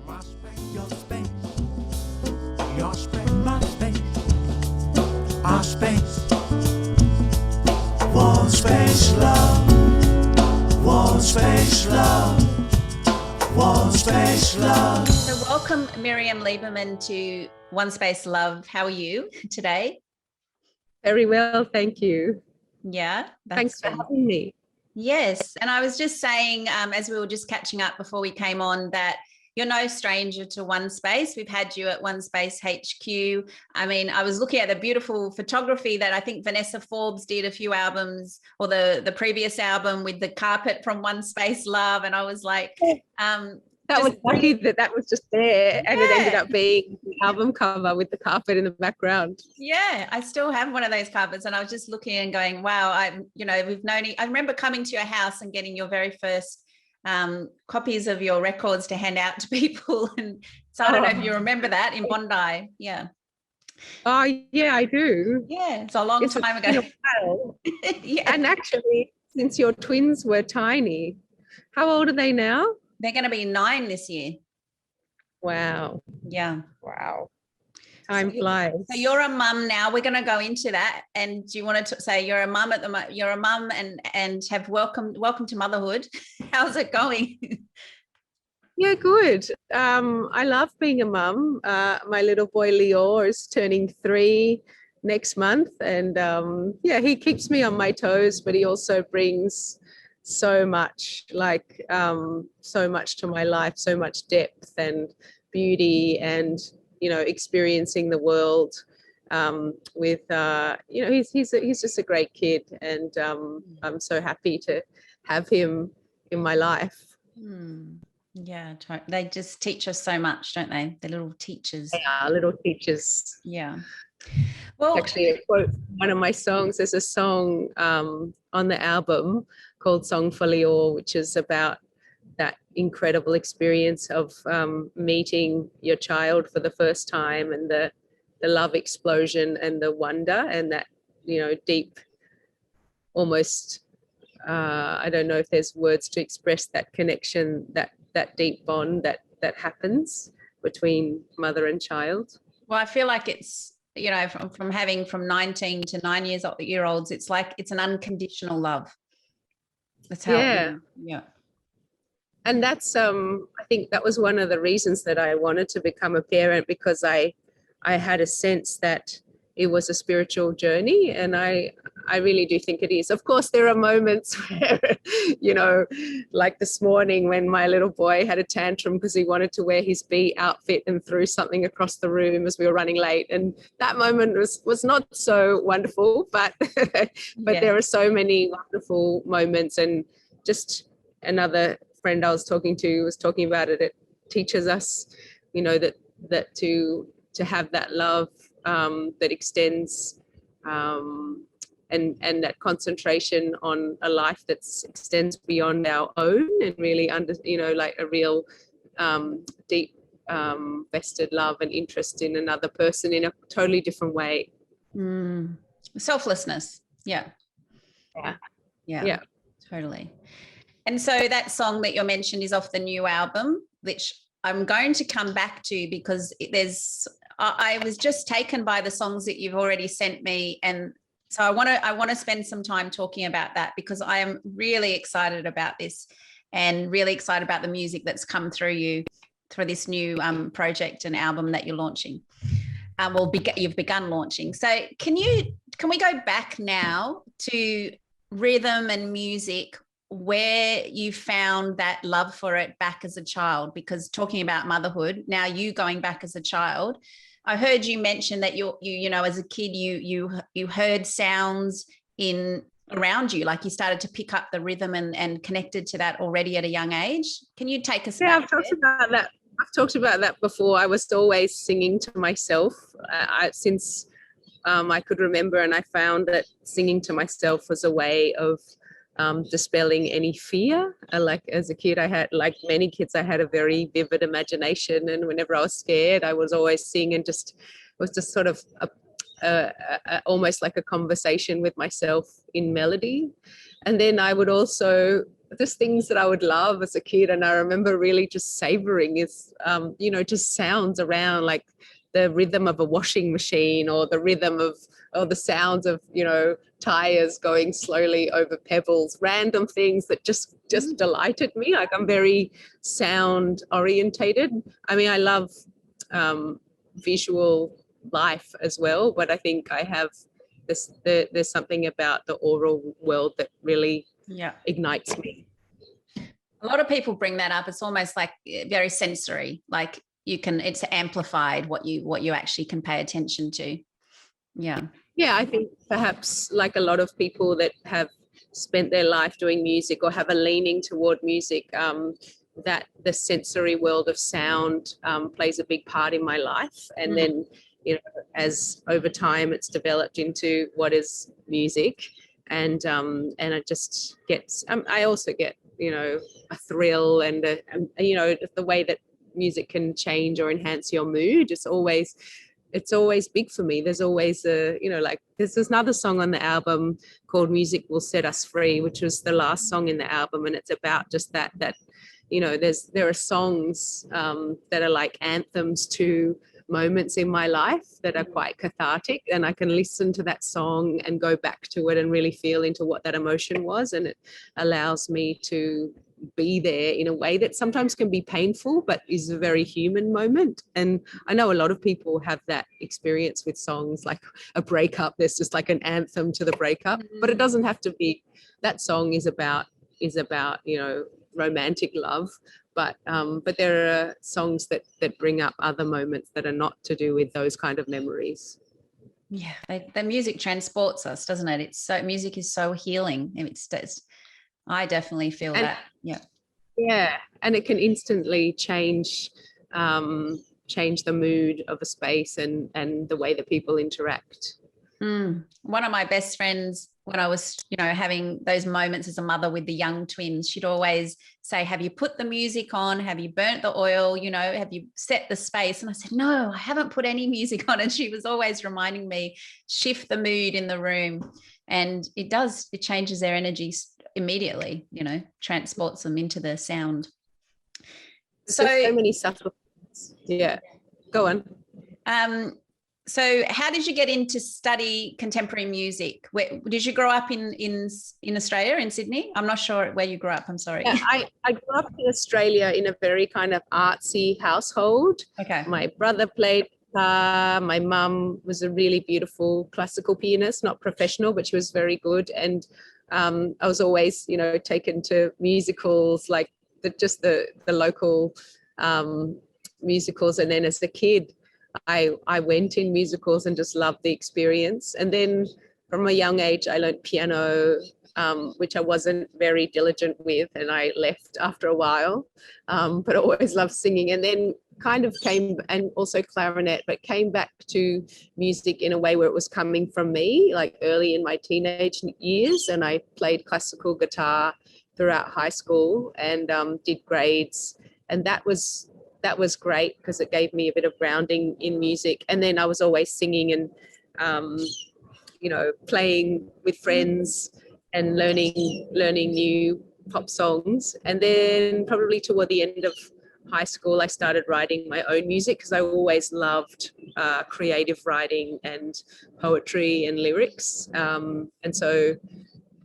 My space, your space, your space, my space, our space. OneSpaceLove, OneSpaceLove, OneSpaceLove. So welcome, Miriam Lieberman, to OneSpaceLove. How are you today? Very well, thank you. Yeah, thanks for having me. Yes, and I was just saying, as we were just catching up before we came on, that you're no stranger to OneSpace. We've had you at OneSpace HQ. I mean, I was looking at the beautiful photography that I think Vanessa Forbes did a few albums, or the previous album with the carpet from OneSpaceLove, and I was like, that was lucky that was just there, and it ended up being the album cover with the carpet in the background. Yeah, I still have one of those carpets, and I was just looking and going, wow, we've known. I remember coming to your house and getting your very first copies of your records to hand out to people, and so I don't know if you remember that in Bondi. Yeah. Oh yeah, I do. Yeah, it's a long time ago. Yeah. And actually, since your twins were tiny, how old are they now? They're going to be 9 this year. Wow. Yeah. Wow. Time flies. So you're a mum now. We're going to go into that. And do you want to say you're a mum at the moment? You're a mum and have welcome to motherhood. How's it going? Yeah, good. I love being a mum. My little boy Leo is turning 3 next month, and he keeps me on my toes, but he also brings so much to my life, so much depth and beauty, and experiencing the world with he's just a great kid, and I'm so happy to have him in my life. Yeah, they just teach us so much, don't they? The little teachers. They are little teachers. Yeah. Well, actually, a quote from one of my songs. There's a song on the album called "Song for Leo," which is about that incredible experience of meeting your child for the first time, and the love explosion and the wonder, and that deep, almost I don't know if there's words to express that connection, that deep bond that happens between mother and child. Well, I feel like it's from having from 19 to 9-year-olds, it's like it's an unconditional love. That's how yeah. And that's I think that was one of the reasons that I wanted to become a parent, because I had a sense that it was a spiritual journey, and I really do think it is. Of course, there are moments where, like this morning when my little boy had a tantrum because he wanted to wear his bee outfit and threw something across the room as we were running late. And that moment was not so wonderful, but there are so many wonderful moments. And just another friend I was talking to was talking about it. It teaches us, that to have that love that extends, and that concentration on a life that extends beyond our own, and really like a real deep vested love and interest in another person in a totally different way. Selflessness. Yeah, totally. And so that song that you mentioned is off the new album, which I'm going to come back to, because I was just taken by the songs that you've already sent me, and so I want to spend some time talking about that, because I am really excited about this, and really excited about the music that's come through you through this new project and album that you're launching. You've begun launching. So can we go back now to rhythm and music, where you found that love for it back as a child? Because talking about motherhood, now you going back as a child, I heard you mention that you as a kid you heard sounds around you, like you started to pick up the rhythm and connected to that already at a young age. Can you take us back? I've talked about that before. I was always singing to myself since I could remember, and I found that singing to myself was a way of dispelling any fear. Like as a kid, I had, like many kids, I had a very vivid imagination, and whenever I was scared, I was always sing, and it was just sort of almost like a conversation with myself in melody. And then I would also just things that I would love as a kid. And I remember really just savoring is, just sounds around, like the rhythm of a washing machine, or the rhythm of, or the sounds of, tires going slowly over pebbles, random things that just delighted me. Like, I'm very sound orientated. I mean, I love visual life as well, but I think I have this, there's something about the oral world that really ignites me. A lot of people bring that up. It's almost like very sensory, like it's amplified what you actually can pay attention to. Yeah, I think perhaps like a lot of people that have spent their life doing music or have a leaning toward music, that the sensory world of sound plays a big part in my life. And then, as over time it's developed into what is music, and it just gets, I also get, a thrill, and the way that music can change or enhance your mood. It's always big for me. There's always there's another song on the album called Music Will Set Us Free, which was the last song in the album. And it's about just that there are songs that are like anthems to moments in my life that are quite cathartic, and I can listen to that song and go back to it and really feel into what that emotion was. And it allows me to be there in a way that sometimes can be painful, but is a very human moment. And I know a lot of people have that experience with songs, like a breakup. There's just like an anthem to the breakup, but it doesn't have to be. That song is about romantic love, but there are songs that bring up other moments that are not to do with those kind of memories. Yeah, the music transports us, doesn't it? Music is so healing. I definitely feel that. Yeah, and it can instantly change the mood of a space and the way that people interact. One of my best friends, when I was, having those moments as a mother with the young twins, she'd always say, have you put the music on? Have you burnt the oil? Have you set the space? And I said, no, I haven't put any music on. And she was always reminding me, shift the mood in the room. And it changes their energy immediately, transports them into the sound. So many subtle things. Yeah, go on. So how did you get into study contemporary music? Did you grow up in Australia, in Sydney? I'm not sure where you grew up. I'm sorry. Yeah, I grew up in Australia in a very kind of artsy household. Okay. My brother played guitar. My mum was a really beautiful classical pianist, not professional, but she was very good. And I was always, taken to musicals, like the local musicals. And then as a kid, I went in musicals and just loved the experience. And then from a young age, I learned piano, which I wasn't very diligent with, and I left after a while, but I always loved singing. And then kind of and also clarinet, but came back to music in a way where it was coming from me, like early in my teenage years. And I played classical guitar throughout high school and did grades. And that was great because it gave me a bit of grounding in music. And then I was always singing and, playing with friends and learning new pop songs. And then probably toward the end of high school, I started writing my own music because I always loved creative writing and poetry and lyrics. And so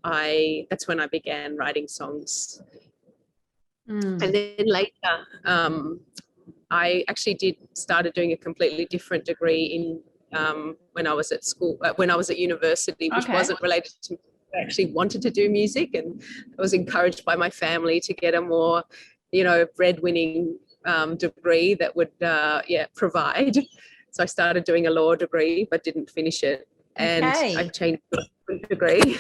that's when I began writing songs. And then later, I actually started doing a completely different degree in when I was at school, when I was at university, which wasn't related to. I actually wanted to do music, and I was encouraged by my family to get a more, breadwinning degree that would, provide. So I started doing a law degree, but didn't finish it, and I changed the degree.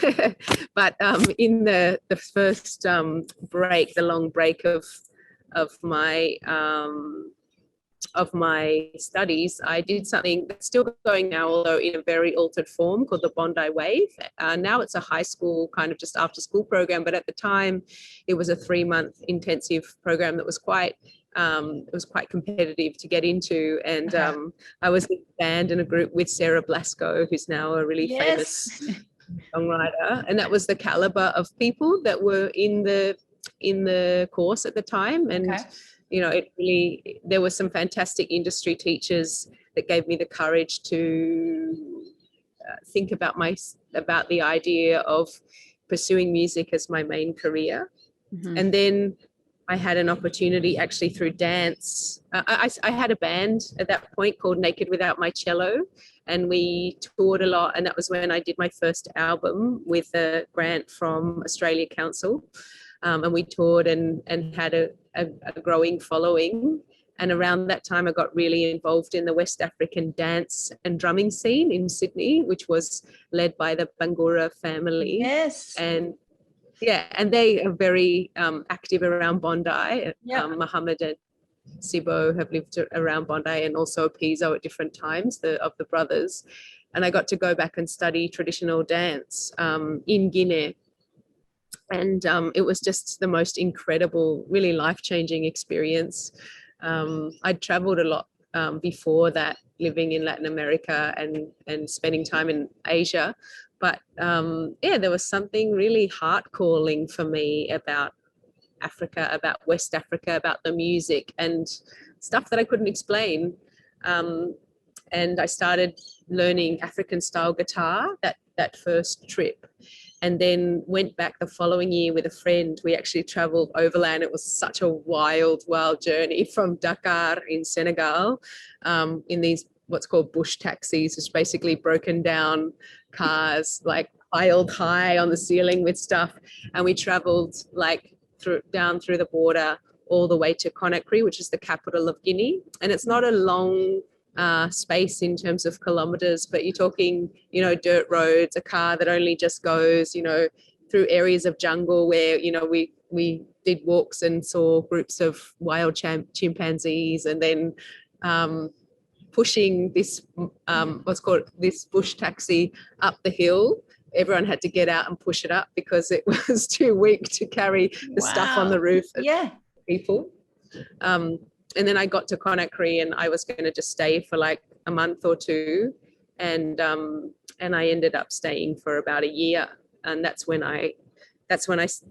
But in the first break, the long break of my studies, I did something that's still going now, although in a very altered form, called the Bondi Wave. Now it's a high school kind of just after school program, but at the time it was a 3-month intensive program that was quite competitive to get into. And I was in a band in a group with Sarah Blasco, who's now a really famous songwriter. And that was the caliber of people that were in the in the course at the time. And, Okay. you know, there were some fantastic industry teachers that gave me the courage to think about the idea of pursuing music as my main career. Mhm. And then I had an opportunity actually through dance. I had a band at that point called Naked Without My Cello, and we toured a lot. And that was when I did my first album with a grant from Australia Council. And we toured and had a growing following. And around that time, I got really involved in the West African dance and drumming scene in Sydney, which was led by the Bangura family. Yes. And yeah, and they are very active around Bondi. Yeah. Mohammed and Sibo have lived around Bondi, and also Pizzo at different times, of the brothers. And I got to go back and study traditional dance in Guinea. And it was just the most incredible, really life-changing experience. I'd traveled a lot before that, living in Latin America and spending time in Asia. But yeah, there was something really heart-calling for me about Africa, about West Africa, about the music and stuff that I couldn't explain. And I started learning African style guitar that first trip, and then went back the following year with a friend. We actually traveled overland. It was such a wild journey from Dakar in Senegal, in these what's called bush taxis, which basically broken down cars, like piled high on the ceiling with stuff. And we traveled like down through the border all the way to Conakry, which is the capital of Guinea. And it's not a long space in terms of kilometers, but you're talking, you know, dirt roads, a car that only just goes, you know, through areas of jungle where, you know, we did walks and saw groups of wild chimpanzees, and then pushing this what's called this bush taxi up the hill. Everyone had to get out and push it up because it was too weak to carry the stuff on the roof. Yeah. People. And then I got to Conakry, and I was going to just stay for like a month or two, and I ended up staying for about a year. And that's when I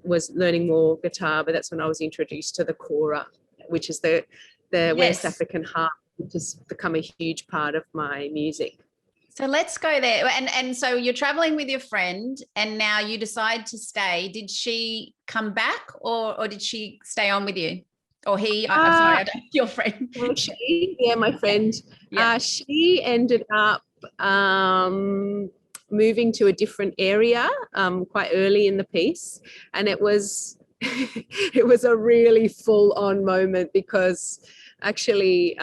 was learning more guitar, but that's when I was introduced to the korra, which is the West African harp, which has become a huge part of my music. So let's go there. And so you're traveling with your friend, and now you decide to stay. Did she come back, or did she stay on with you? Or he? I'm sorry, I don't, your friend. My friend. Yeah. She ended up moving to a different area quite early in the piece, and it was it was a really full-on moment, because actually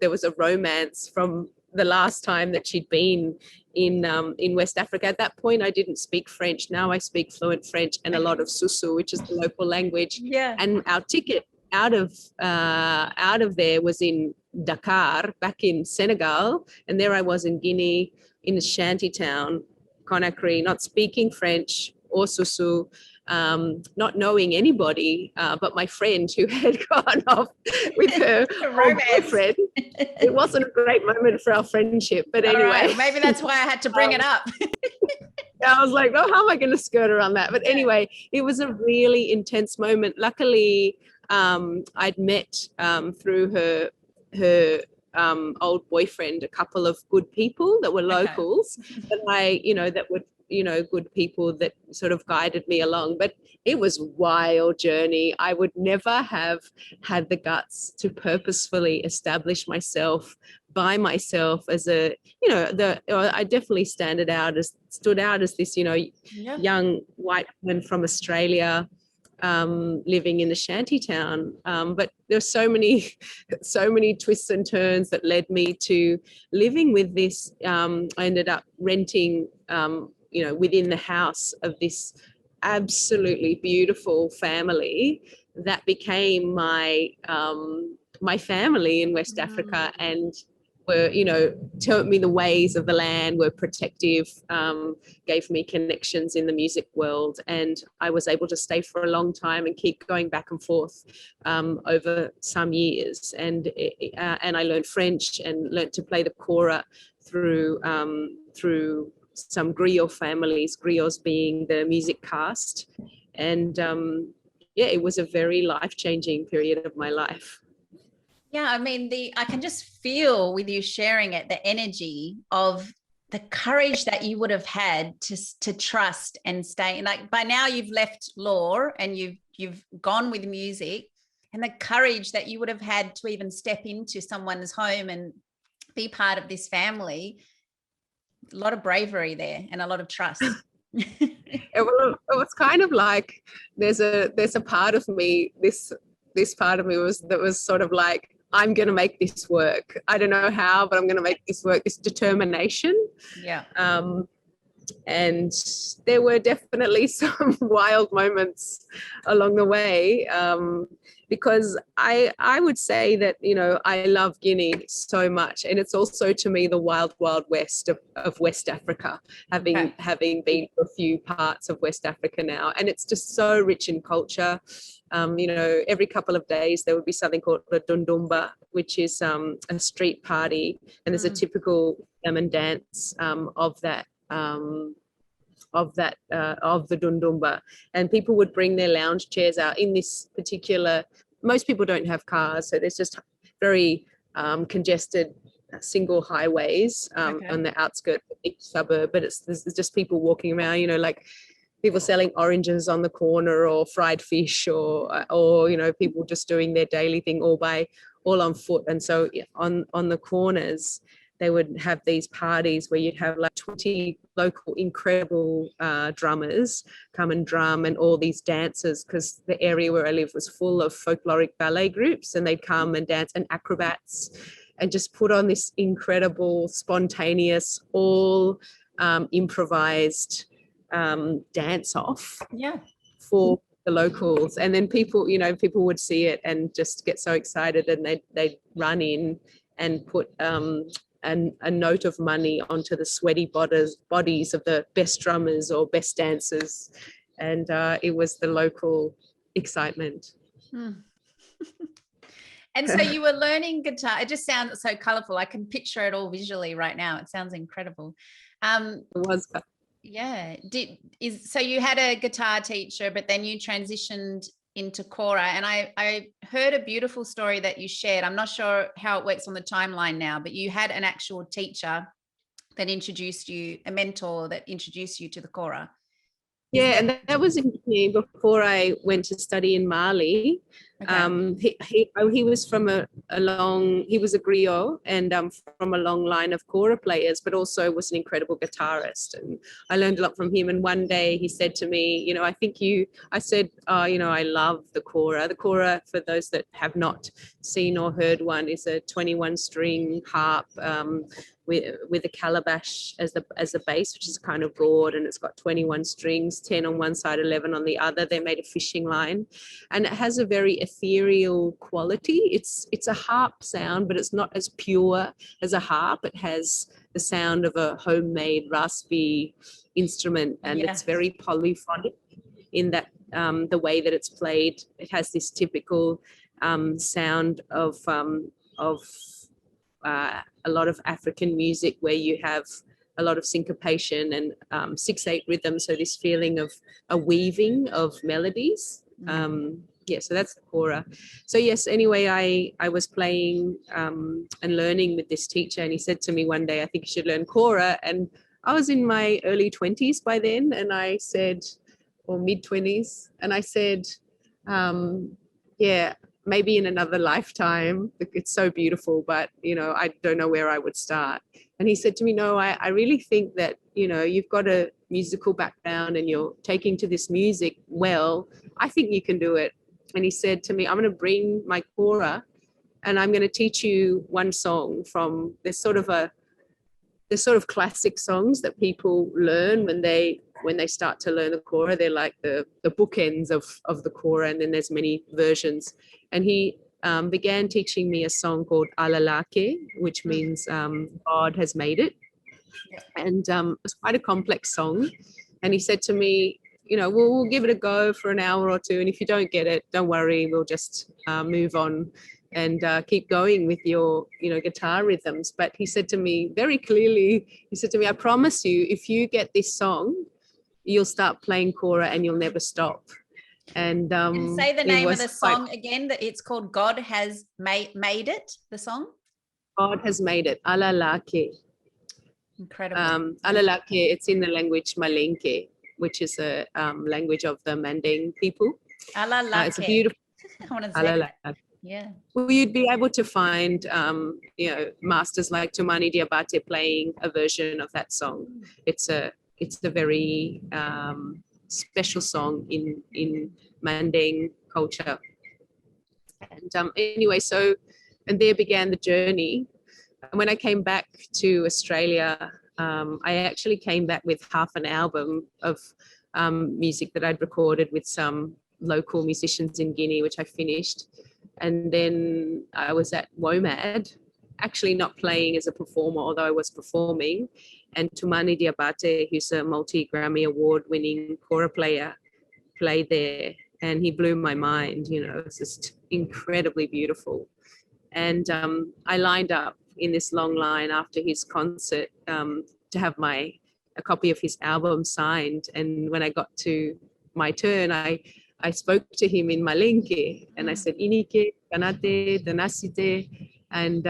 there was a romance from the last time that she'd been in West Africa. At that point, I didn't speak French. Now I speak fluent French and a lot of Susu, which is the local language. Yeah. And our ticket out of there was in Dakar, back in Senegal, and there I was in Guinea, in a shanty town, Conakry, not speaking French or Susu, not knowing anybody but my friend who had gone off with her boyfriend. It wasn't a great moment for our friendship, but anyway. Right. Maybe that's why I had to bring it up. I was like, oh, how am I going to skirt around that? But anyway, it was a really intense moment. Luckily, I'd met through her old boyfriend a couple of good people that were locals, that were good people that sort of guided me along. But it was a wild journey. I would never have had the guts to purposefully establish myself by myself as I definitely stood out as this, young white woman from Australia, living in a shanty town. But there's so many twists and turns that led me to living with this. I ended up renting, within the house of this absolutely beautiful family that became my family in West Africa, and were, taught me the ways of the land, were protective, gave me connections in the music world. And I was able to stay for a long time and keep going back and forth over some years. And I learned French and learned to play the korra through some griot families, griots being the music caste. And yeah, it was a very life-changing period of my life. Yeah, I mean, I can just feel with you sharing it, the energy of the courage that you would have had to trust and stay. Like by now you've left law and you've gone with music, and the courage that you would have had to even step into someone's home and be part of this family. A lot of bravery there and a lot of trust. It was kind of like there's a part of me, this part of me was sort of like, I'm going to make this work. I don't know how, but I'm going to make this work, this determination. Yeah. And there were definitely some wild moments along the way, because I would say that, you know, I love Guinea so much, and it's also to me the wild west of West Africa, having been to a few parts of West Africa now, and it's just so rich in culture. You know, every couple of days there would be something called a dundumba, which is a street party, and there's a typical German dance of the dundumba, and people would bring their lounge chairs out in this particular. Most people don't have cars, so there's just very congested single highways on the outskirts of each suburb, but there's just people walking around, you know, like people selling oranges on the corner, or fried fish, or you know, people just doing their daily thing all on foot. And so on the corners they would have these parties where you'd have like 20 local incredible drummers come and drum, and all these dancers, because the area where I live was full of folkloric ballet groups, and they'd come and dance, and acrobats, and just put on this incredible, spontaneous, all improvised dance off for the locals. And then people would see it and just get so excited, and they'd run in and put a note of money onto the sweaty bodies of the best drummers or best dancers, and it was the local excitement. And so you were learning guitar. It just sounds so colorful. I can picture it all visually right now. It sounds incredible. It was. Yeah. So you had a guitar teacher, but then you transitioned into korra, and I heard a beautiful story that you shared. I'm not sure how it works on the timeline now, but you had an actual teacher that introduced you, a mentor that introduced you to the korra. Yeah, and that was in Guinea before I went to study in Mali. Okay. He was from he was a griot, and from a long line of korra players, but also was an incredible guitarist. And I learned a lot from him. And one day he said to me, you know, I said, oh, you know, I love the korra. The korra, for those that have not seen or heard one, is a 21-string harp with a calabash as the bass, which is kind of broad, and it's got 21 strings, 10 on one side, 11 on the other. They made a fishing line, and it has a very ethereal quality. It's a harp sound, but it's not as pure as a harp. It has the sound of a homemade raspy instrument, and it's very polyphonic in that the way that it's played. It has this typical sound of a lot of African music, where you have a lot of syncopation and 6/8 rhythm, so this feeling of a weaving of melodies. So that's the korra. So yes, anyway, I was playing and learning with this teacher, and he said to me one day, I think you should learn korra. And I was in my early 20s by then, and I said, or mid 20s, and I said, maybe in another lifetime. It's so beautiful, but, you know, I don't know where I would start. And he said to me, no, I really think that, you know, you've got a musical background and you're taking to this music well. I think you can do it. And he said to me, I'm going to bring my korra, and I'm going to teach you one song from there's sort of classic songs that people learn when they start to learn the korra. They're like the bookends of the korra, and then there's many versions. And he began teaching me a song called Alalake, which means God has made it. And it's quite a complex song. And he said to me, you know, we'll give it a go for an hour or two, and if you don't get it, don't worry, we'll just move on and keep going with your, you know, guitar rhythms. But he said to me very clearly, I promise you, if you get this song, you'll start playing korra and you'll never stop. And And say the it name of was the quite, song again. That it's called God Has Made It. The song. God has made it. Alalake. Incredible. Alalake. It's in the language Malinke, which is a language of the Manding people. It's a Alalake. beautiful I want to say that. Alalake. Yeah. Well, you'd be able to find, masters like Tumani Diabate playing a version of that song. It's a very special song in Manding culture. And anyway, and there began the journey. And when I came back to Australia, I actually came back with half an album of music that I'd recorded with some local musicians in Guinea, which I finished. And then I was at WOMAD, actually not playing as a performer, although I was performing. And Tumani Diabate, who's a multi-Grammy award-winning korra player, played there. And he blew my mind, it's just incredibly beautiful. And I lined up in this long line after his concert to have a copy of his album signed. And when I got to my turn, I spoke to him in Malinke and I said, Inike, Kanate, Danasite. And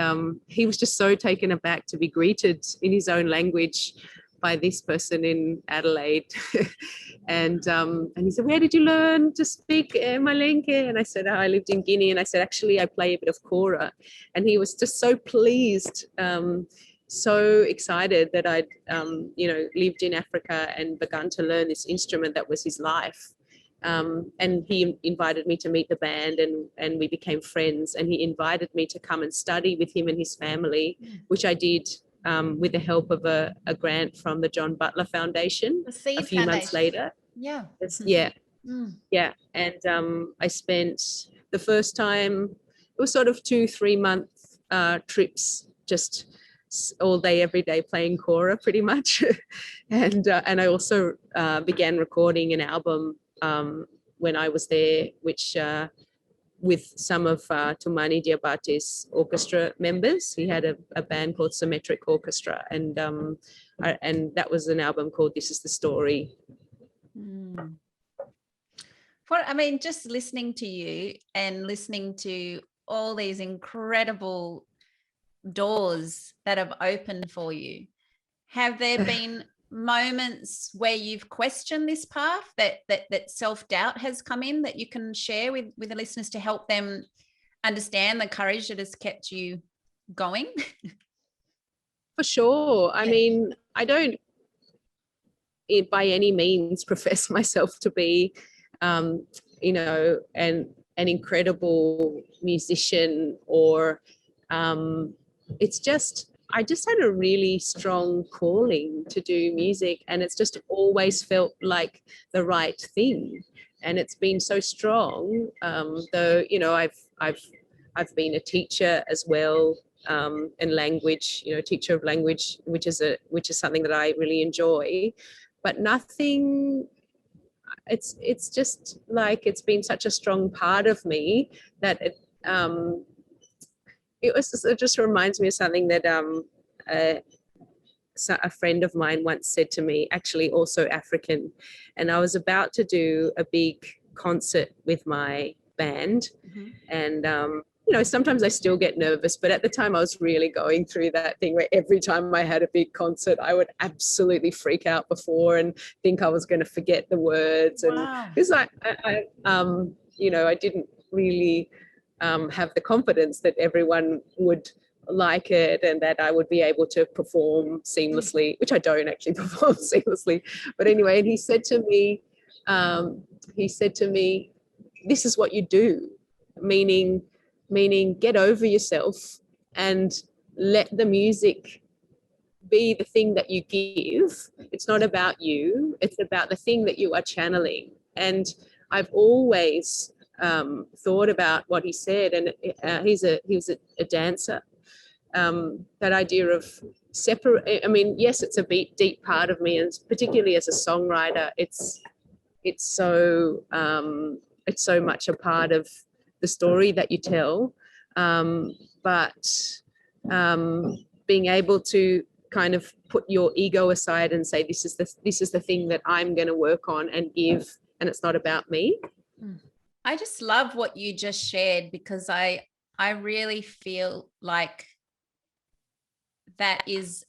he was just so taken aback to be greeted in his own language by this person in Adelaide. And he said, where did you learn to speak Malinke? And I said, I lived in Guinea. And I said, actually, I play a bit of korra. And he was just so pleased, so excited that I'd, lived in Africa and begun to learn this instrument that was his life. And he invited me to meet the band and we became friends. And he invited me to come and study with him and his family, which I did with the help of a grant from the John Butler Foundation a few months later. Yeah. Yeah. And I spent the first time, it was sort of 2-3 month trips, just all day, every day playing korra pretty much. And I also began recording an album when I was there, which with some of Tumani Diabate's orchestra members. He had a band called Symmetric Orchestra, and that was an album called This Is the Story. Just listening to you and listening to all these incredible doors that have opened for you, have there been moments where you've questioned this path, that self-doubt has come in, that you can share with the listeners to help them understand the courage that has kept you going? For sure. I mean, I don't by any means profess myself to be an incredible musician, or I just had a really strong calling to do music, and it's just always felt like the right thing. And it's been so strong, though, I've been a teacher as well, and language, teacher of language, which is something that I really enjoy, but nothing, it's just like, it's been such a strong part of me that it just reminds me of something that a friend of mine once said to me, actually also African, and I was about to do a big concert with my band. And sometimes I still get nervous, but at the time I was really going through that thing where every time I had a big concert, I would absolutely freak out before and think I was going to forget the words. And because I didn't really have the confidence that everyone would like it and that I would be able to perform seamlessly, which I don't actually perform seamlessly. But anyway, and he said to me, this is what you do, meaning get over yourself and let the music be the thing that you give. It's not about you, it's about the thing that you are channeling. And I've always thought about what he said, and he was a dancer. That idea of separate, yes, it's a deep part of me, and particularly as a songwriter, it's so much a part of the story that you tell, but being able to kind of put your ego aside and say, this is the thing that I'm going to work on and give, and it's not about me. I just love what you just shared, because I really feel like that is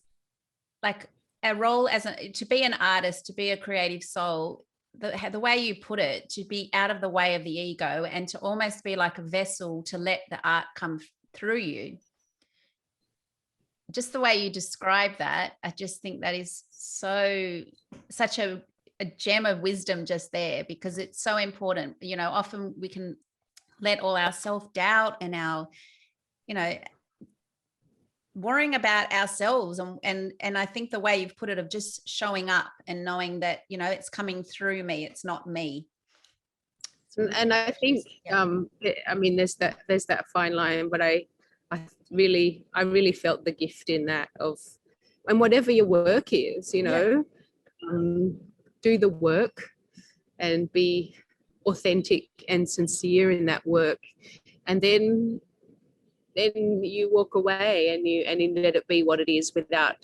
like a role as to be an artist, to be a creative soul, the way you put it, to be out of the way of the ego and to almost be like a vessel to let the art come through you. Just the way you describe that, I just think that is such a gem of wisdom just there, because it's so important. You know, often we can let all our self-doubt and our, you know, worrying about ourselves, and I think the way you've put it, of just showing up and knowing that, you know, it's coming through me, it's not me. And I think I mean there's that fine line, but I really felt the gift in that of, and whatever your work is, you know, do the work and be authentic and sincere in that work, and then you walk away and you let it be what it is, without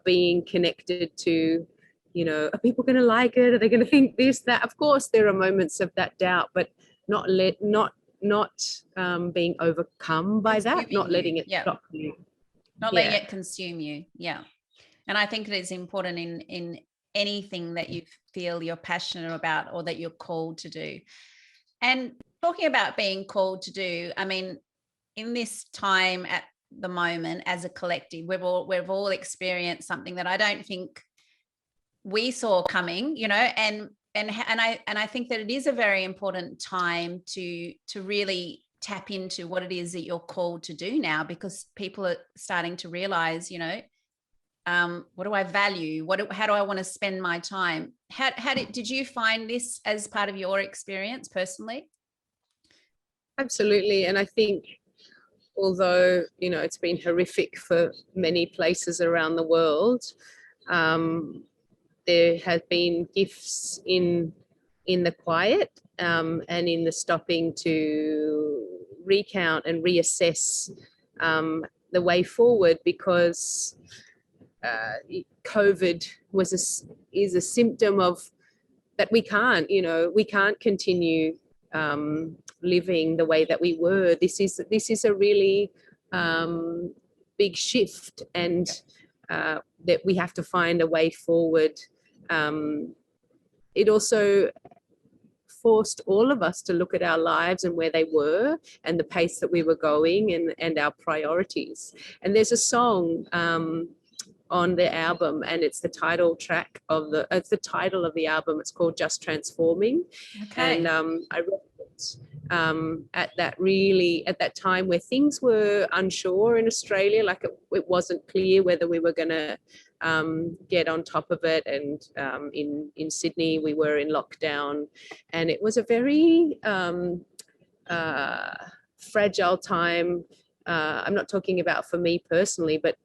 being connected to, you know, are people going to like it? Are they going to think this, that? Of course, there are moments of that doubt, but not being overcome by that, not letting it stop you, not letting it consume you. Yeah, and I think it is important in anything that you feel you're passionate about or that you're called to do. And talking about being called to do, I mean, in this time at the moment as a collective, we've all experienced something that I don't think we saw coming, you know, and I think that it is a very important time to really tap into what it is that you're called to do now, because people are starting to realize, you know, what do I value? How do I want to spend my time? Did you find this as part of your experience personally? Absolutely. And I think, although, you know, it's been horrific for many places around the world, there have been gifts in the quiet, and in the stopping to recount and reassess the way forward, because COVID is a symptom of that we can't continue living the way that we were. This is a really big shift, and that we have to find a way forward. It also forced all of us to look at our lives and where they were and the pace that we were going, and our priorities. And there's a song on the album, and it's the title track of it's the title of the album. It's called Just Transforming. Okay. And I wrote it at that time where things were unsure in Australia, like it wasn't clear whether we were going to get on top of it. And in Sydney, we were in lockdown, and it was a very fragile time. I'm not talking about for me personally, but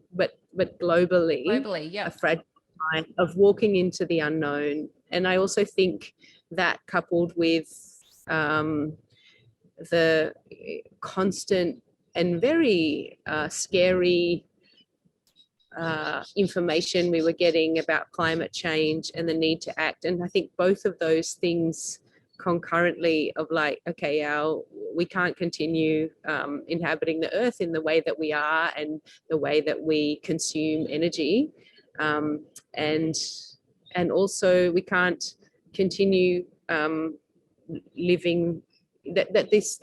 globally, yeah. a fragile time of walking into the unknown. And I also think that, coupled with the constant and very scary information we were getting about climate change and the need to act. And I think both of those things concurrently, of like, okay, we can't continue inhabiting the earth in the way that we are, and the way that we consume energy, and also we can't continue living that this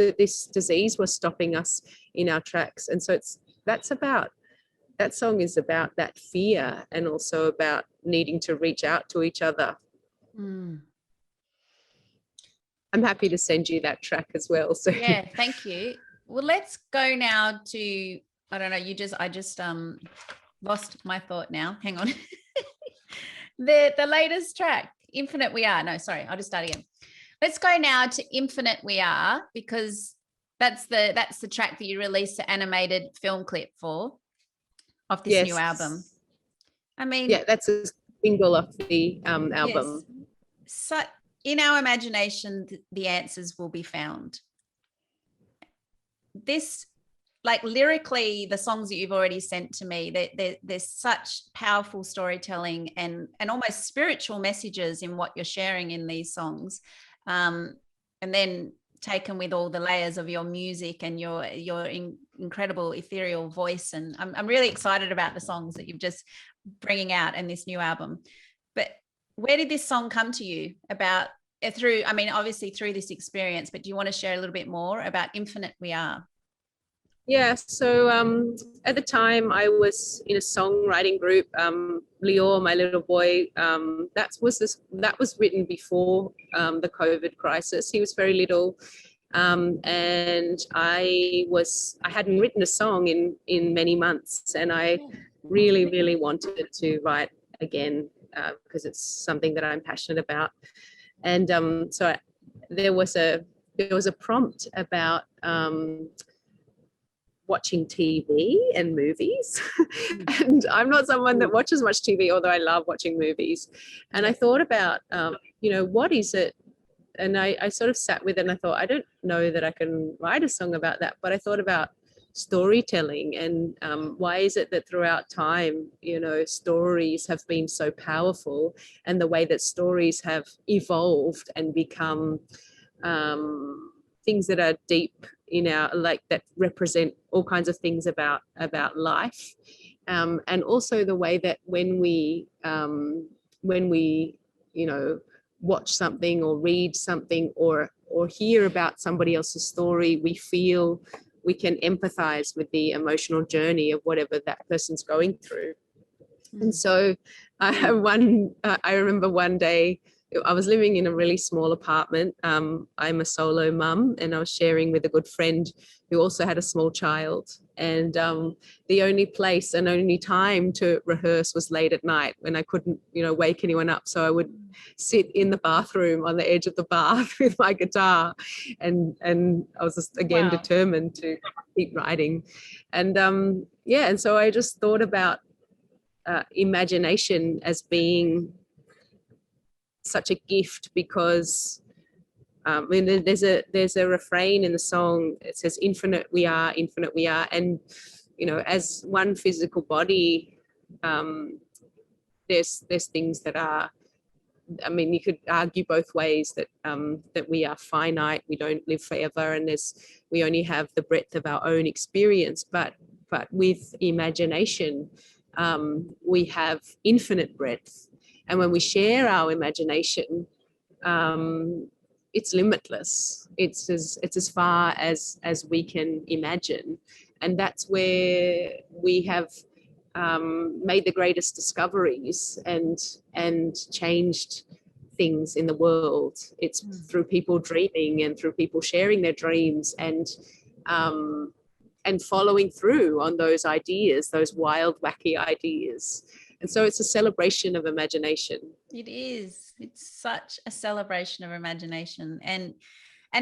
disease was stopping us in our tracks. And so that song is about that fear, and also about needing to reach out to each other. I'm happy to send you that track as well. So yeah, thank you. Well, let's go now to, I don't know, I just lost my thought now. Hang on. the latest track, Infinite We Are. No, sorry, I'll just start again. Let's go now to Infinite We Are, because that's the track that you released the animated film clip for, of this new album. I mean, yeah, that's a single off the album. Yes. So in our imagination, the answers will be found. This, like, lyrically, the songs that you've already sent to me, there's such powerful storytelling and almost spiritual messages in what you're sharing in these songs, and then taken with all the layers of your music and your incredible ethereal voice. And I'm really excited about the songs that you're just bringing out in this new album. But where did this song come to you about through, I mean, obviously through this experience, but do you want to share a little bit more about Infinite We Are? Yeah, so at the time I was in a songwriting group. Leo, my little boy, that was written before the COVID crisis. He was very little, and I hadn't written a song in many months, and I really wanted to write again because it's something that I'm passionate about. And there was a prompt about watching TV and movies. And I'm not someone that watches much TV, although I love watching movies. And I thought about, what is it? And I sort of sat with it and I thought, I don't know that I can write a song about that, but I thought about storytelling and why is it that throughout time, stories have been so powerful, and the way that stories have evolved and become things that are deep in our, like, that represent all kinds of things about life, and also the way that when we watch something or read something or hear about somebody else's story, we can empathize with the emotional journey of whatever that person's going through. And so I remember one day I was living in a really small apartment. I'm a solo mum, and I was sharing with a good friend who also had a small child. And the only place and only time to rehearse was late at night when I couldn't, wake anyone up. So I would sit in the bathroom on the edge of the bath with my guitar, and I was just again determined to keep writing. And and so I just thought about imagination as being such a gift, because there's a refrain in the song. It says, infinite we are, and as one physical body, there's things that are, I mean, you could argue both ways, that that we are finite, we don't live forever, and we only have the breadth of our own experience. But with imagination, we have infinite breadth. And when we share our imagination, it's limitless. It's as far as we can imagine. And that's where we have made the greatest discoveries and changed things in the world. It's through people dreaming and through people sharing their dreams and following through on those ideas, those wild, wacky ideas. And so it's a celebration of imagination. It is. It's such a celebration of imagination. And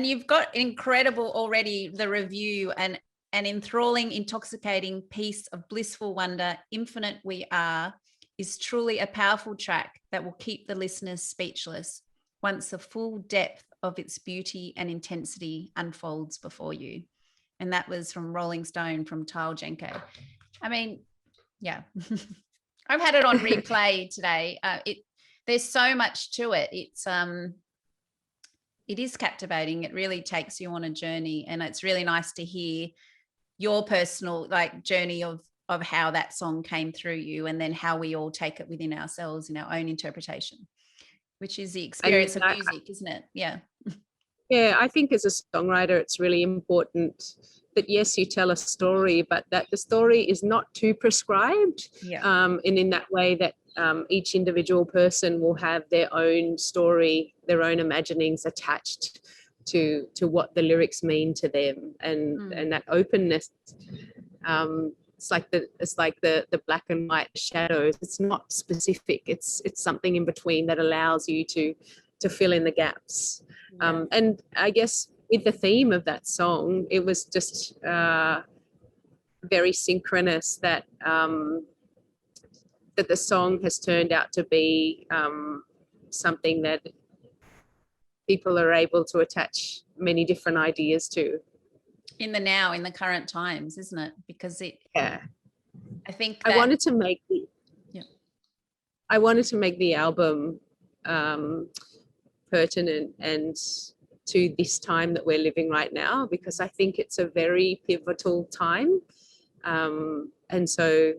you've got incredible already, the review, and an enthralling, intoxicating piece of blissful wonder, Infinite We Are, is truly a powerful track that will keep the listeners speechless once the full depth of its beauty and intensity unfolds before you. And that was from Rolling Stone, from Tyle Jenko. I mean, yeah. I've had it on replay today. There's so much to it. It is captivating. It really takes you on a journey, and it's really nice to hear your personal journey of how that song came through you, and then how we all take it within ourselves in our own interpretation, which is the experience of music, isn't it? Yeah. Yeah, I think as a songwriter, it's really important that, yes, you tell a story, but that the story is not too prescribed. Yeah. And in that way that each individual person will have their own story, their own imaginings attached to what the lyrics mean to them, and that openness. It's like the black and white shadows. It's not specific. It's something in between that allows you to fill in the gaps. Yeah. And I guess with the theme of that song, it was just very synchronous that that the song has turned out to be something that people are able to attach many different ideas to. In the current times, isn't it? Because I think that, I wanted to make the album pertinent and to this time that we're living right now, because I think it's a very pivotal time. And so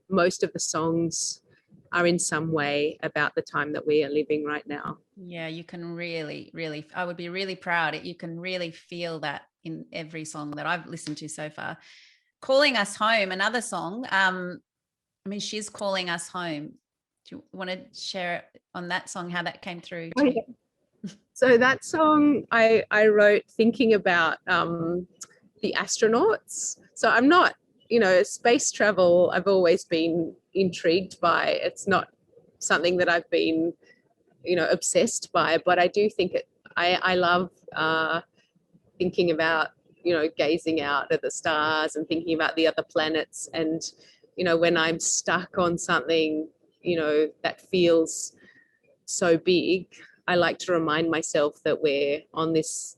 most of the songs are in some way about the time that we are living right now. Yeah, you can really, I would be really proud. You can really feel that in every song that I've listened to so far. Calling Us Home, another song. I mean, she's calling us home. Do you want to share on that song, how that came through? Oh, yeah. So that song I wrote thinking about the astronauts. So I'm not, space travel, I've always been intrigued by. It's not something that I've been, obsessed by, but I do think I love thinking about, gazing out at the stars and thinking about the other planets. And, when I'm stuck on something, that feels so big, I like to remind myself that we're on this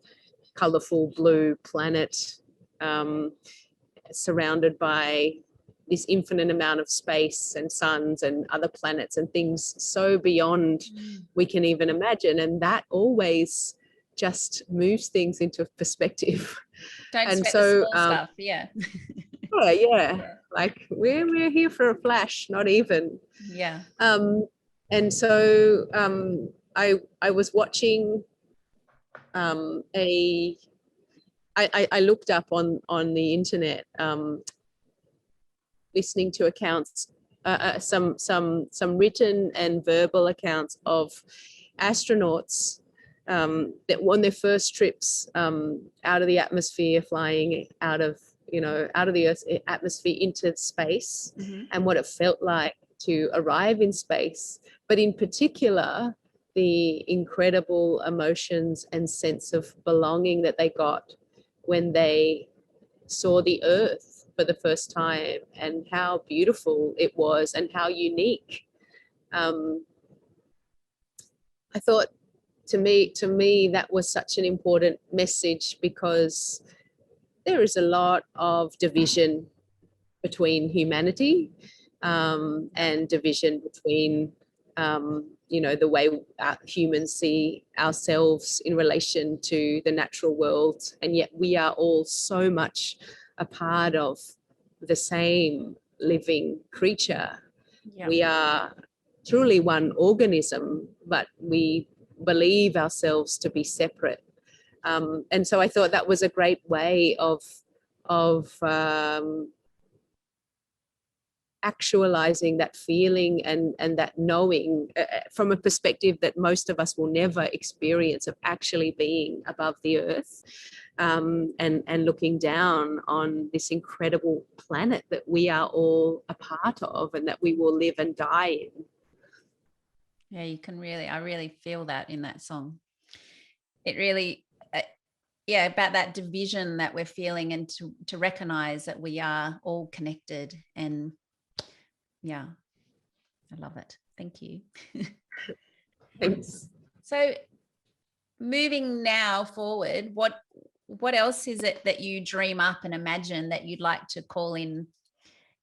colorful blue planet, surrounded by this infinite amount of space and suns and other planets and things so beyond we can even imagine. And that always just moves things into perspective. Don't and sweat so the small stuff. Yeah. yeah, like we're here for a flash, not even. Yeah. And so I was watching I looked up on the internet, listening to accounts, some written and verbal accounts of astronauts that on their first trips out of the atmosphere, flying out of the Earth's atmosphere into space, and what it felt like to arrive in space, but in particular the incredible emotions and sense of belonging that they got when they saw the Earth for the first time, and how beautiful it was and how unique. I thought to me that was such an important message, because there is a lot of division between humanity, and division between the way humans see ourselves in relation to the natural world, and yet we are all so much a part of the same living creature. Yeah. We are truly one organism, but we believe ourselves to be separate. And so I thought that was a great way of actualizing that feeling and that knowing, from a perspective that most of us will never experience, of actually being above the Earth, and looking down on this incredible planet that we are all a part of and that we will live and die in. Yeah, I really feel that in that song. It really, about that division that we're feeling, and to recognize that we are all connected. And yeah, I love it. Thank you. Thanks. So moving now forward, what else is it that you dream up and imagine that you'd like to call in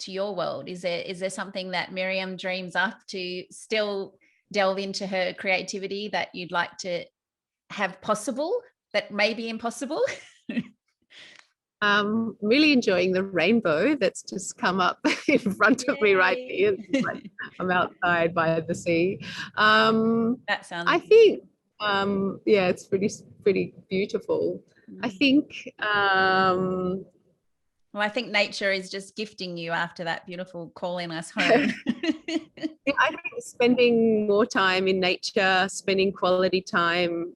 to your world? Is there something that Miriam dreams up to still delve into her creativity that you'd like to have possible that may be impossible? Really enjoying the rainbow that's just come up in front of me right here. Like I'm outside by the sea. That sounds. I think, it's pretty beautiful. I think. Well, I think nature is just gifting you after that beautiful calling us home. I think spending more time in nature, spending quality time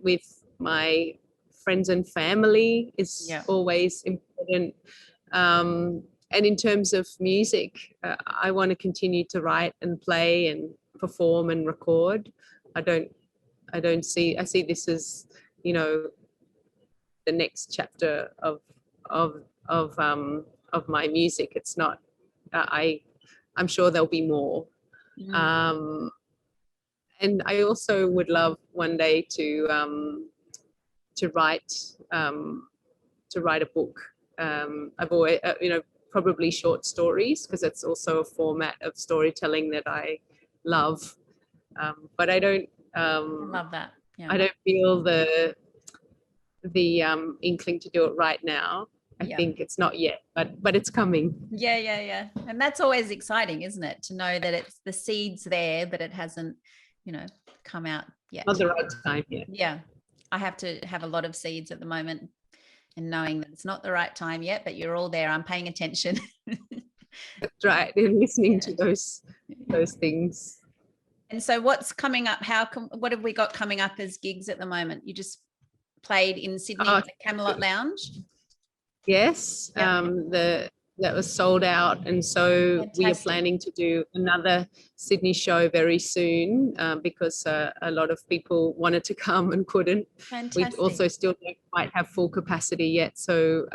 with my friends and family is always important. And in terms of music, I want to continue to write and play and perform and record. I see this as, the next chapter of my music. It's not, I'm sure there'll be more. And I also would love one day to write a book. I've always, probably short stories, because it's also a format of storytelling that I love. But I don't. I love that. Yeah. I don't feel the inkling to do it right now. I Yeah. think it's not yet, but it's coming. Yeah. And that's always exciting, isn't it? To know that it's the seeds there, but it hasn't, come out yet. Not the right time yet. Yeah. I have to have a lot of seeds at the moment, and knowing that it's not the right time yet, but you're all there. I'm paying attention. That's right. And listening to those things. And so what's coming up? What have we got coming up as gigs at the moment? You just played in Sydney at the Camelot Lounge? Yes. Yep. That was sold out. And so Fantastic. we are planning to do another Sydney show very soon because a lot of people wanted to come and couldn't. Fantastic. We also still don't quite have full capacity yet. So,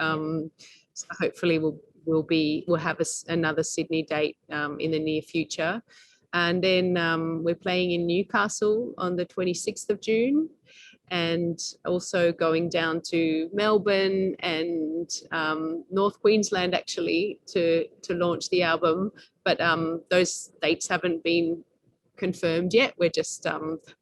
so hopefully we'll have another Sydney date in the near future. And then we're playing in Newcastle on the 26th of June. And also going down to Melbourne and North Queensland actually to launch the album, but those dates haven't been confirmed yet. We're just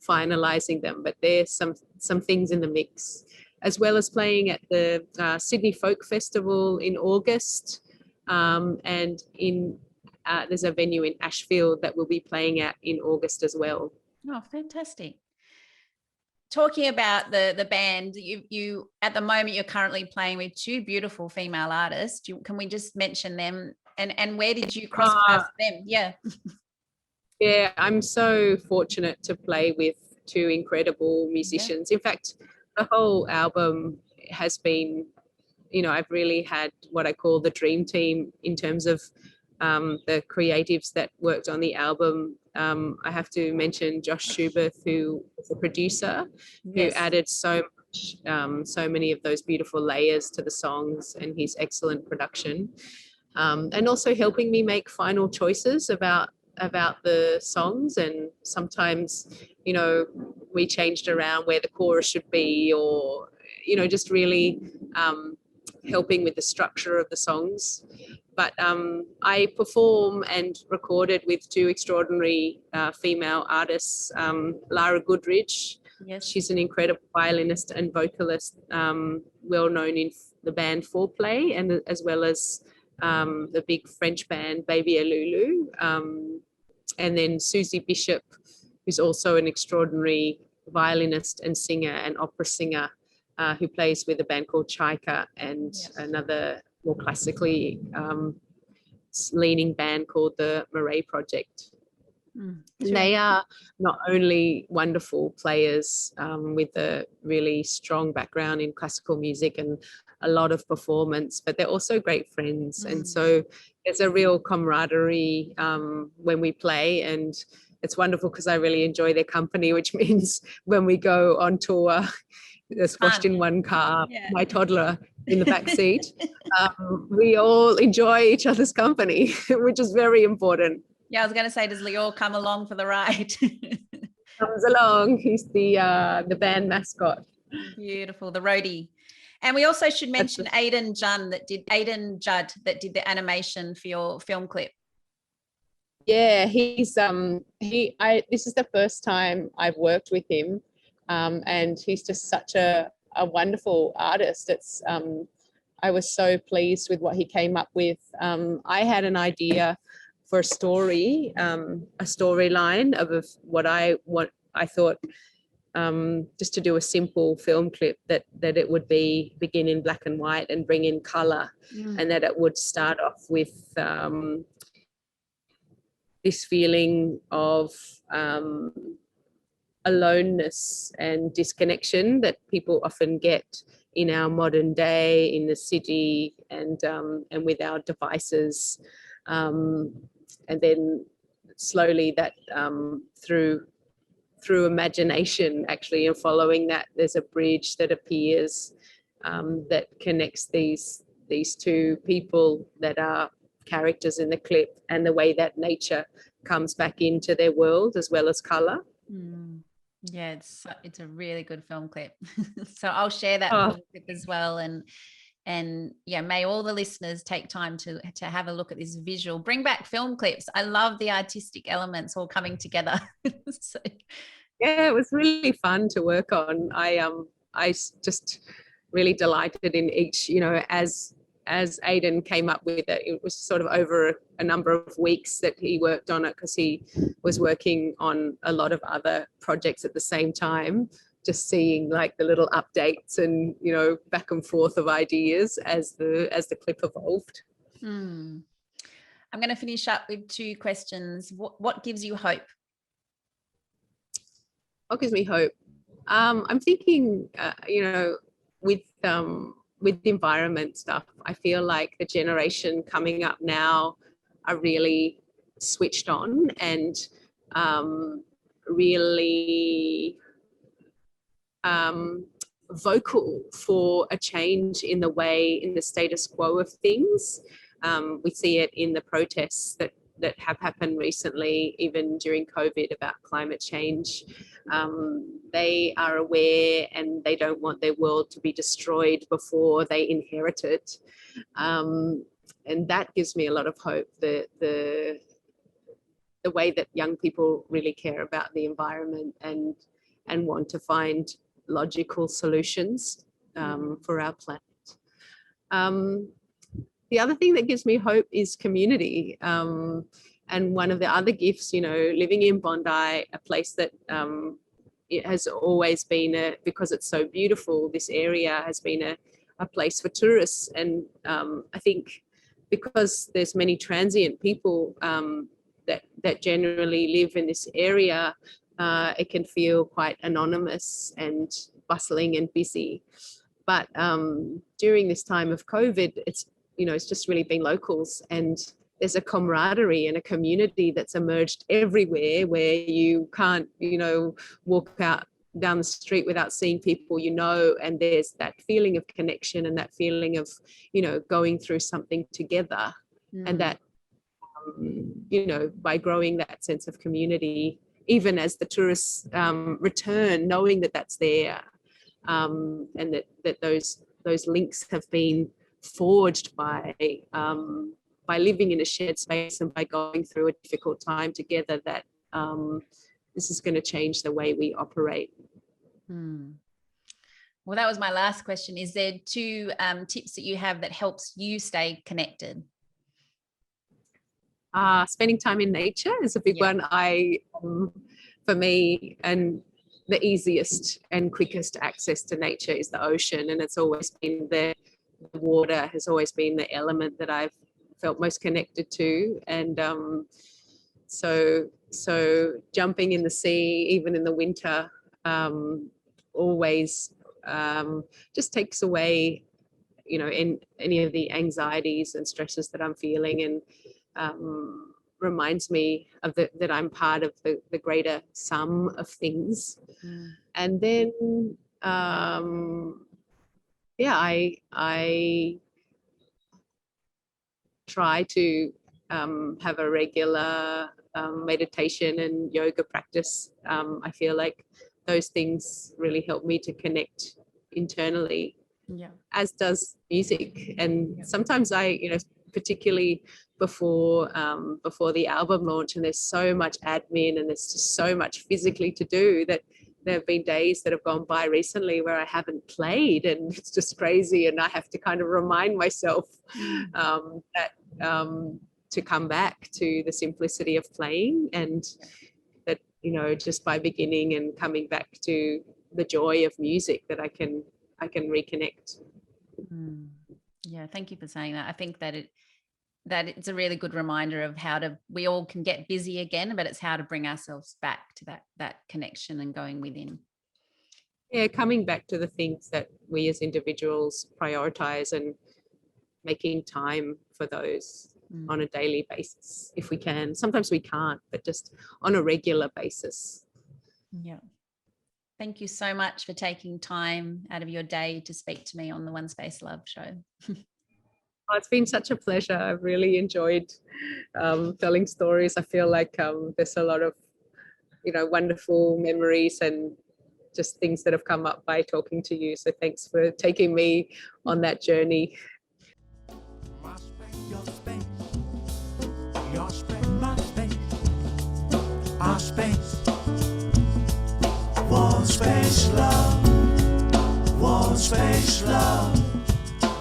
finalising them, but there's some things in the mix, as well as playing at the Sydney Folk Festival in August, and there's a venue in Ashfield that we'll be playing at in August as well. Oh, fantastic. Talking about the band, you at the moment you're currently playing with two beautiful female artists. Can we just mention them, and where did you cross paths them? Yeah. Yeah, I'm so fortunate to play with two incredible musicians. In fact, the whole album has been, I've really had what I call the dream team in terms of the creatives that worked on the album. I have to mention Josh Schubert, who was a producer, who added so many of those beautiful layers to the songs, and his excellent production, and also helping me make final choices about the songs. And sometimes, we changed around where the chorus should be, or just really helping with the structure of the songs. But I perform and recorded with two extraordinary female artists, Lara Goodridge. Yes. She's an incredible violinist and vocalist, well known in the band Foreplay, and as well as the big French band Baby Alulu. And then Susie Bishop, who's also an extraordinary violinist and singer and opera singer, who plays with a band called Chaika, and another more classically leaning band called the Murray Project. They are not only wonderful players with a really strong background in classical music and a lot of performance, but they're also great friends. And so there's a real camaraderie when we play, and it's wonderful because I really enjoy their company, which means when we go on tour, they're squashed in one car, my toddler in the back seat. We all enjoy each other's company, which is very important. Yeah, I was going to say, does Lior come along for the ride? Comes along. He's the band mascot. Beautiful, the roadie. And we also should mention Aidan Judd that did the animation for your film clip. Yeah, he's this is the first time I've worked with him. And he's just such a wonderful artist. It's I was so pleased with what he came up with. I had an idea for a storyline of what I thought, just to do a simple film clip that it would begin in black and white and bring in color, and that it would start off with this feeling of aloneness and disconnection that people often get in our modern day in the city, and with our devices, and then slowly that through imagination actually, and following that, there's a bridge that appears that connects these two people that are characters in the clip, and the way that nature comes back into their world as well as color. Yeah, it's a really good film clip. So I'll share that film clip as well, and yeah, may all the listeners take time to have a look at this visual. Bring back film clips. I love the artistic elements all coming together. So Yeah, it was really fun to work on. Just really delighted in each, as Aidan came up with it. It was sort of over a number of weeks that he worked on it, because he was working on a lot of other projects at the same time. Just seeing like the little updates and back and forth of ideas as the clip evolved. I'm going to finish up with 2 questions. What gives you hope? What gives me hope? I'm thinking, with the environment stuff, I feel like the generation coming up now are really switched on and really vocal for a change in the status quo of things. We see it in the protests that have happened recently, even during COVID, about climate change. They are aware and they don't want their world to be destroyed before they inherit it. And that gives me a lot of hope, the way that young people really care about the environment and want to find logical solutions for our planet. The other thing that gives me hope is community. And one of the other gifts, living in Bondi, a place that it has always been, because it's so beautiful, this area has been a place for tourists. And I think because there's many transient people that generally live in this area, it can feel quite anonymous and bustling and busy. But during this time of COVID, it's just really been locals, and there's a camaraderie and a community that's emerged everywhere, where you can't, walk out down the street without seeing people, and there's that feeling of connection and that feeling of, going through something together. And that, by growing that sense of community, even as the tourists return, knowing that that's there, and that those links have been forged by living in a shared space and by going through a difficult time together, that this is going to change the way we operate. Well, that was my last question. Is there 2 tips that you have that helps you stay connected? Spending time in nature is a big one. For me, and the easiest and quickest access to nature is the ocean, and it's always been the water has always been the element that I've felt most connected to. And so jumping in the sea, even in the winter, always just takes away, in any of the anxieties and stresses that I'm feeling, and reminds me of that I'm part of the greater sum of things. And then I try to have a regular meditation and yoga practice. I feel like those things really help me to connect internally, as does music. And sometimes particularly before the album launch, and there's so much admin and there's just so much physically to do, that there have been days that have gone by recently where I haven't played, and it's just crazy, and I have to kind of remind myself that to come back to the simplicity of playing, and that just by beginning and coming back to the joy of music, that I can reconnect. Yeah, thank you for saying that. I think that it's a really good reminder of we all can get busy again, but it's how to bring ourselves back to that connection and going within. Yeah, coming back to the things that we as individuals prioritize, and making time for those on a daily basis if we can. Sometimes we can't, but just on a regular basis. Yeah. Thank you so much for taking time out of your day to speak to me on the OneSpaceLove show. Oh, it's been such a pleasure. I've really enjoyed telling stories. I feel like there's a lot of, wonderful memories and just things that have come up by talking to you. So thanks for taking me on that journey. My space, your space. Your space, my space. Our space. OneSpaceLove, OneSpaceLove.